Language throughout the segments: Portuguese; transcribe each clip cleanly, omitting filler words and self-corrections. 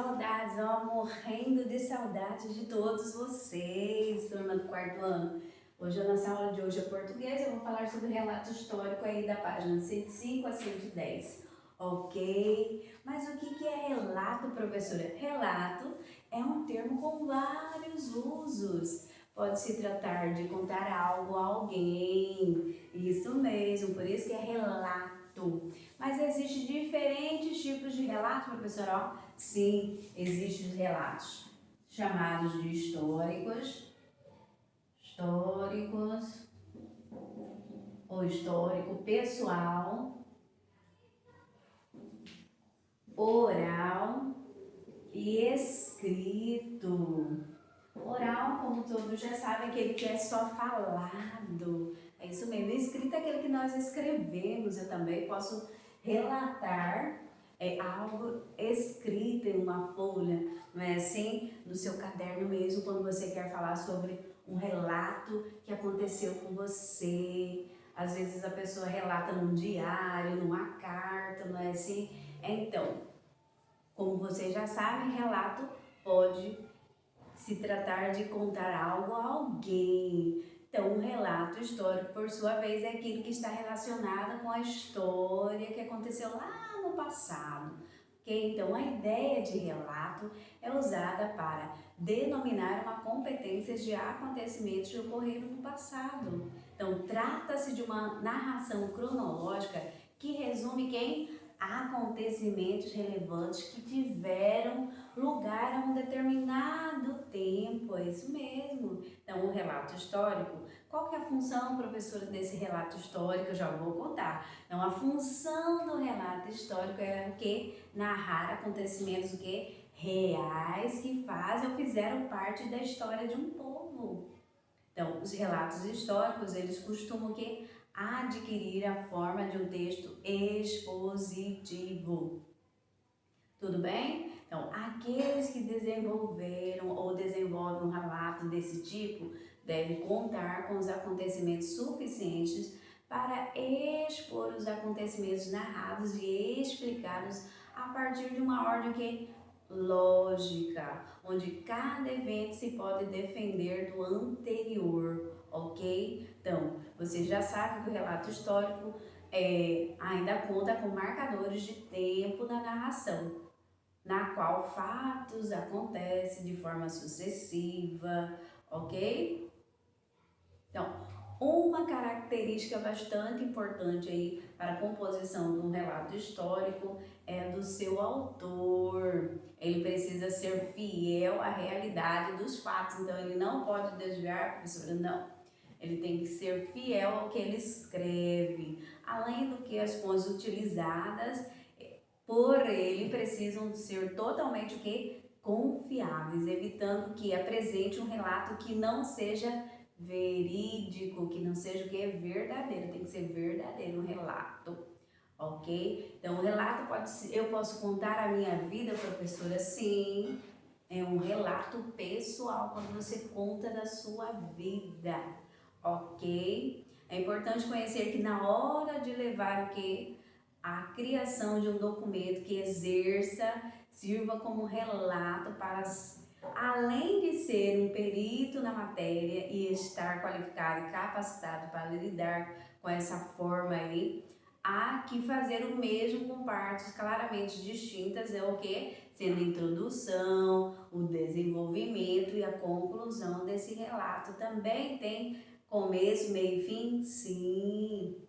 saudades, ó, morrendo de saudade de todos vocês, turma do quarto ano. Hoje a nossa aula de hoje é português, eu vou falar sobre o relato histórico aí da página 105 a 110, ok? Mas o que é relato, professora? Relato é um termo com vários usos. Pode se tratar de contar algo a alguém, isso mesmo, por isso que é relato. Mas existem diferentes tipos de relato, professora? Sim, existem os relatos chamados de históricos, ou histórico pessoal, oral e escrito. Oral, como todos já sabem, aquele que é só falado. É isso mesmo. Escrito é aquele que nós escrevemos. Eu também posso relatar algo escrito em uma folha, não é assim? No seu caderno mesmo, quando você quer falar sobre um relato que aconteceu com você. Às vezes a pessoa relata num diário, numa carta, não é assim? Então, como vocês já sabem, relato pode se tratar de contar algo a alguém. Então, um relato histórico, por sua vez, é aquilo que está relacionado com a história que aconteceu lá no passado. Ok? Então, a ideia de relato é usada para denominar uma competência de acontecimentos que ocorreram no passado. Então, trata-se de uma narração cronológica que resume quem? Acontecimentos relevantes que tiveram lugar a um determinado tempo, é isso mesmo. Então, o relato histórico, qual que é a função, professora, desse relato histórico? Eu já vou contar. Então, a função do relato histórico é o quê? Narrar acontecimentos o quê? Reais que fazem ou fizeram parte da história de um povo. Então, os relatos históricos, eles costumam o quê? Adquirir a forma de um texto expositivo. Tudo bem? Então, aqueles que desenvolveram ou desenvolvem um relato desse tipo devem contar com os acontecimentos suficientes para expor os acontecimentos narrados e explicá-los a partir de uma ordem que lógica, onde cada evento se pode defender do anterior, ok? Então, você já sabe que o relato histórico ainda conta com marcadores de tempo na narração, na qual fatos acontecem de forma sucessiva, ok? Então, uma característica bastante importante aí para a composição de um relato histórico é do seu autor. Ele precisa ser fiel à realidade dos fatos, então ele não pode desviar, professora, não. Ele tem que ser fiel ao que ele escreve, além do que as fontes utilizadas por ele precisam ser totalmente o quê? Confiáveis, evitando que apresente um relato que não seja verídico, que não seja o que? Verdadeiro, tem que ser verdadeiro um relato, ok? Então, o relato pode ser, eu posso contar a minha vida, professora? Sim, é um relato pessoal, quando você conta da sua vida, ok? É importante conhecer que na hora de levar o que? A criação de um documento que sirva como relato para, além de ser um perito na matéria e estar qualificado e capacitado para lidar com essa forma aí, há que fazer o mesmo com partes claramente distintas, é o que? Sendo a introdução, o desenvolvimento e a conclusão desse relato. Também tem começo, meio e fim? Sim,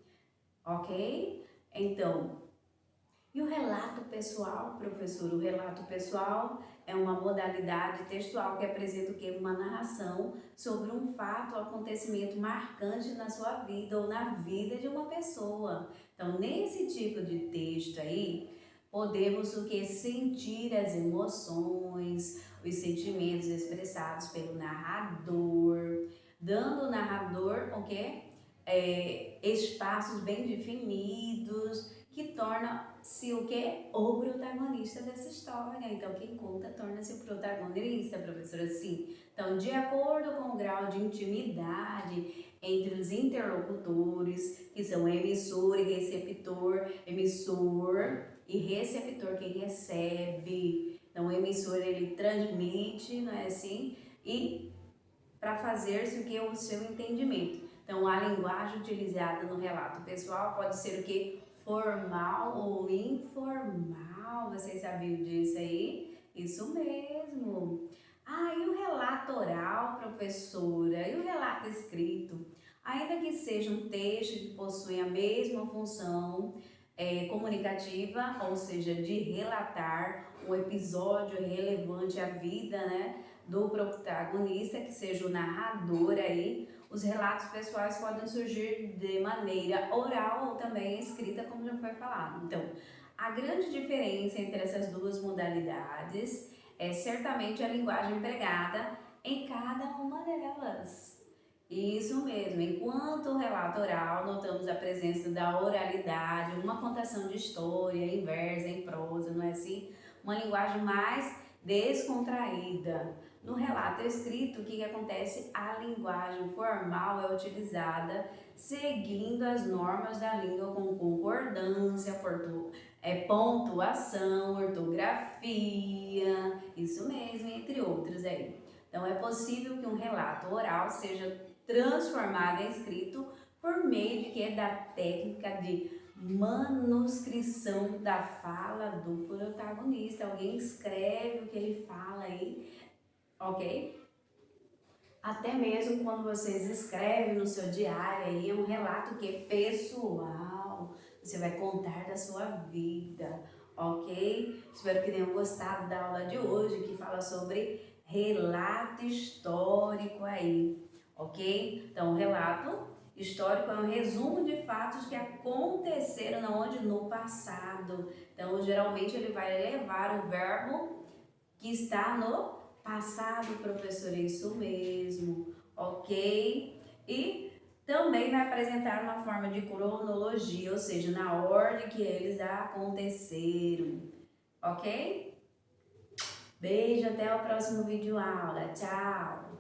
ok? Então, e o relato pessoal, professor? O relato pessoal é uma modalidade textual que apresenta o quê? Uma narração sobre um fato ou acontecimento marcante na sua vida ou na vida de uma pessoa. Então, nesse tipo de texto aí, podemos o que? Sentir as emoções, os sentimentos expressados pelo narrador, dando ao narrador o quê? Espaços bem definidos que torna-se o quê? O protagonista dessa história. Então, quem conta torna-se o protagonista, professora, sim. Então, de acordo com o grau de intimidade entre os interlocutores, que são emissor e receptor, quem recebe, Então, o emissor, ele transmite, não é assim? E para fazer-se o que é o seu entendimento. Então, a linguagem utilizada no relato pessoal pode ser o que? Formal ou informal. Vocês sabiam disso aí? Isso mesmo. Ah, e o relato oral, professora? E o relato escrito? Ainda que seja um texto que possui a mesma função comunicativa, ou seja, de relatar um episódio relevante à vida, né, do protagonista, que seja o narrador aí, os relatos pessoais podem surgir de maneira oral ou também escrita, como já foi falado. Então, a grande diferença entre essas duas modalidades é certamente a linguagem empregada em cada uma delas. Isso mesmo, enquanto o relato oral, notamos a presença da oralidade, uma contação de história em verso, em prosa, não é assim? Uma linguagem mais descontraída. No relato escrito, o que acontece? A linguagem formal é utilizada seguindo as normas da língua com concordância, pontuação, ortografia, isso mesmo, entre outros aí. Então, é possível que um relato oral seja transformado em escrito por meio de que? Da técnica de manuscrição da fala do protagonista. Alguém escreve o que ele fala aí, ok? Até mesmo quando vocês escrevem no seu diário aí, é um relato que é pessoal. Você vai contar da sua vida, ok? Espero que tenham gostado da aula de hoje, que fala sobre relato histórico aí, ok? Então, o relato histórico é um resumo de fatos que aconteceram onde? No passado. Então, geralmente ele vai levar o verbo que está no passado, professor, é isso mesmo, ok? E também vai apresentar uma forma de cronologia, ou seja, na ordem que eles aconteceram, ok? Beijo, até o próximo vídeo aula, tchau!